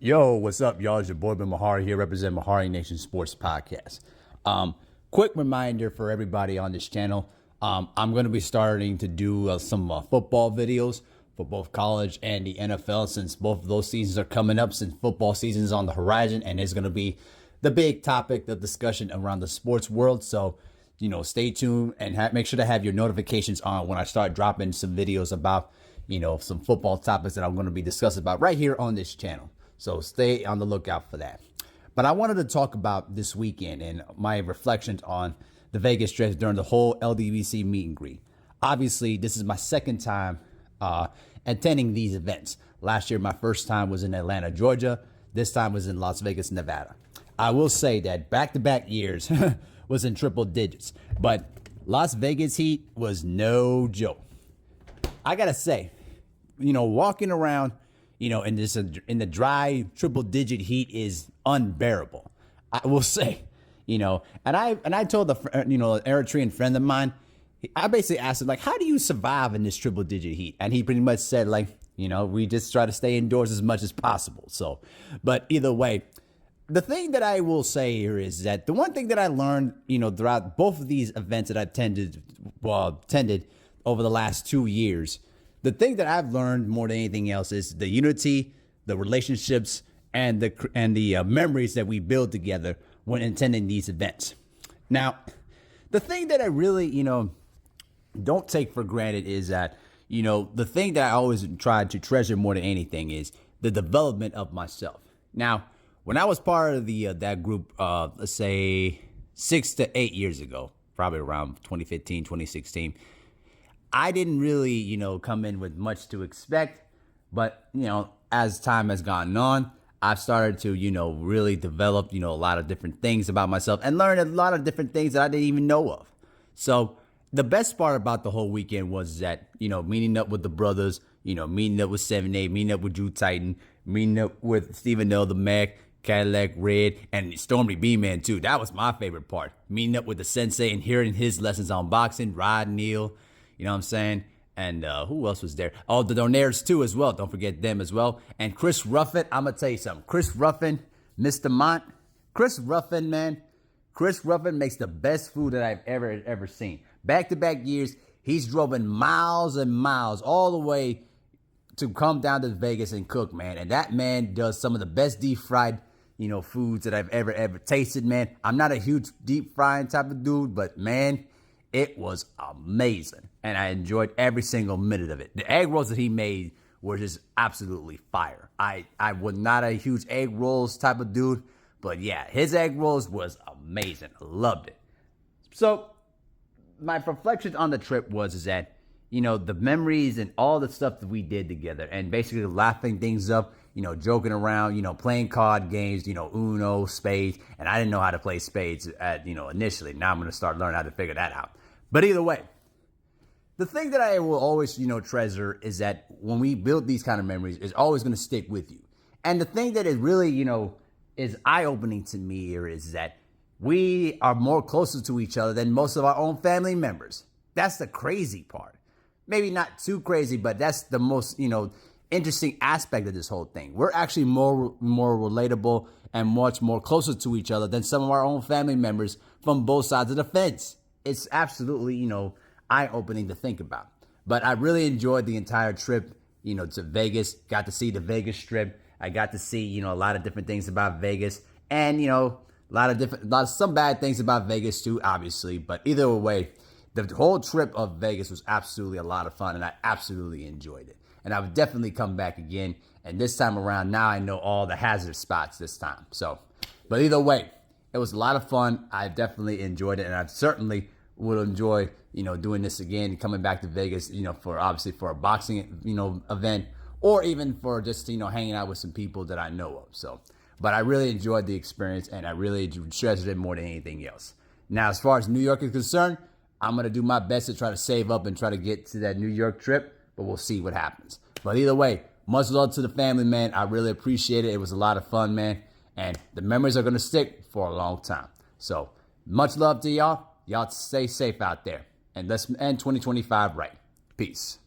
Yo, what's up, y'all? It's your boy Ben Mahari here, representing Mahari Nation Sports Podcast. Quick reminder for everybody on this channel. I'm going to be starting to do some football videos for both college and the NFL, since both of those seasons are coming up, since football season is on the horizon, and it's going to be the big topic of discussion around the sports world. So, stay tuned and make sure to have your notifications on when I start dropping some videos about, some football topics that I'm going to be discussing about right here on this channel. So stay on the lookout for that. But I wanted to talk about this weekend and my reflections on the Vegas Strip during the whole LDBC meet and greet. Obviously, this is my second time attending these events. Last year, my first time was in Atlanta, Georgia. This time was in Las Vegas, Nevada. I will say that back-to-back years was in triple digits, but Las Vegas heat was no joke. I gotta say, walking around in the dry triple digit heat is unbearable. I will say, and I told the Eritrean friend of mine, I basically asked him, like, how do you survive in this triple digit heat? And he pretty much said, like, we just try to stay indoors as much as possible. So, but either way, the thing that I will say here is that the one thing that I learned, throughout both of these events that I attended over the last 2 years, the thing that I've learned more than anything else is the unity, the relationships, and the memories that we build together when attending these events. Now, the thing that I really, don't take for granted is that, the thing that I always try to treasure more than anything is the development of myself. Now, when I was part of that group, let's say 6 to 8 years ago, probably around 2015, 2016, I didn't really, come in with much to expect, but, as time has gone on, I've started to, really develop, a lot of different things about myself and learn a lot of different things that I didn't even know of. So the best part about the whole weekend was that, meeting up with the brothers, meeting up with 7A, meeting up with Drew Titan, meeting up with Stephen L. the Mac, Cadillac Red, and Stormy B-Man too. That was my favorite part. Meeting up with the sensei and hearing his lessons on boxing, Rod Neal. You know what I'm saying? And who else was there? Oh, the Donaires too as well. Don't forget them as well. And Chris Ruffin, I'm going to tell you something. Chris Ruffin, Mr. Mont. Chris Ruffin, man. Chris Ruffin makes the best food that I've ever seen. Back-to-back years, he's driven miles and miles all the way to come down to Vegas and cook, man. And that man does some of the best deep-fried, foods that I've ever tasted, man. I'm not a huge deep-frying type of dude, but, man, it was amazing, and I enjoyed every single minute of it. The egg rolls that he made were just absolutely fire. I was not a huge egg rolls type of dude, but yeah, his egg rolls was amazing. I loved it. So my reflection on the trip was that, the memories and all the stuff that we did together and basically laughing things up, joking around, playing card games, Uno, spades. And I didn't know how to play spades initially. Now I'm going to start learning how to figure that out. But either way, the thing that I will always, treasure is that when we build these kind of memories, it's always going to stick with you. And the thing that is really, is eye-opening to me here is that we are more closer to each other than most of our own family members. That's the crazy part. Maybe not too crazy, but that's the most, interesting aspect of this whole thing. We're actually more relatable and much more closer to each other than some of our own family members from both sides of the fence. It's absolutely, eye-opening to think about. But I really enjoyed the entire trip, to Vegas. Got to see the Vegas Strip. I got to see, a lot of different things about Vegas. And, some bad things about Vegas too, obviously. But either way, the whole trip of Vegas was absolutely a lot of fun, and I absolutely enjoyed it. And I would definitely come back again. And this time around, now I know all the hazard spots this time. So, but either way, it was a lot of fun. I definitely enjoyed it, and I certainly would enjoy, doing this again, coming back to Vegas, for a boxing, event, or even for just, hanging out with some people that I know of. So, but I really enjoyed the experience, and I really treasured it more than anything else. Now, as far as New York is concerned, I'm going to do my best to try to save up and try to get to that New York trip, but we'll see what happens. But either way, much love to the family, man. I really appreciate it. It was a lot of fun, man. And the memories are going to stick for a long time. So much love to y'all. Y'all stay safe out there. And let's end 2025 right. Peace.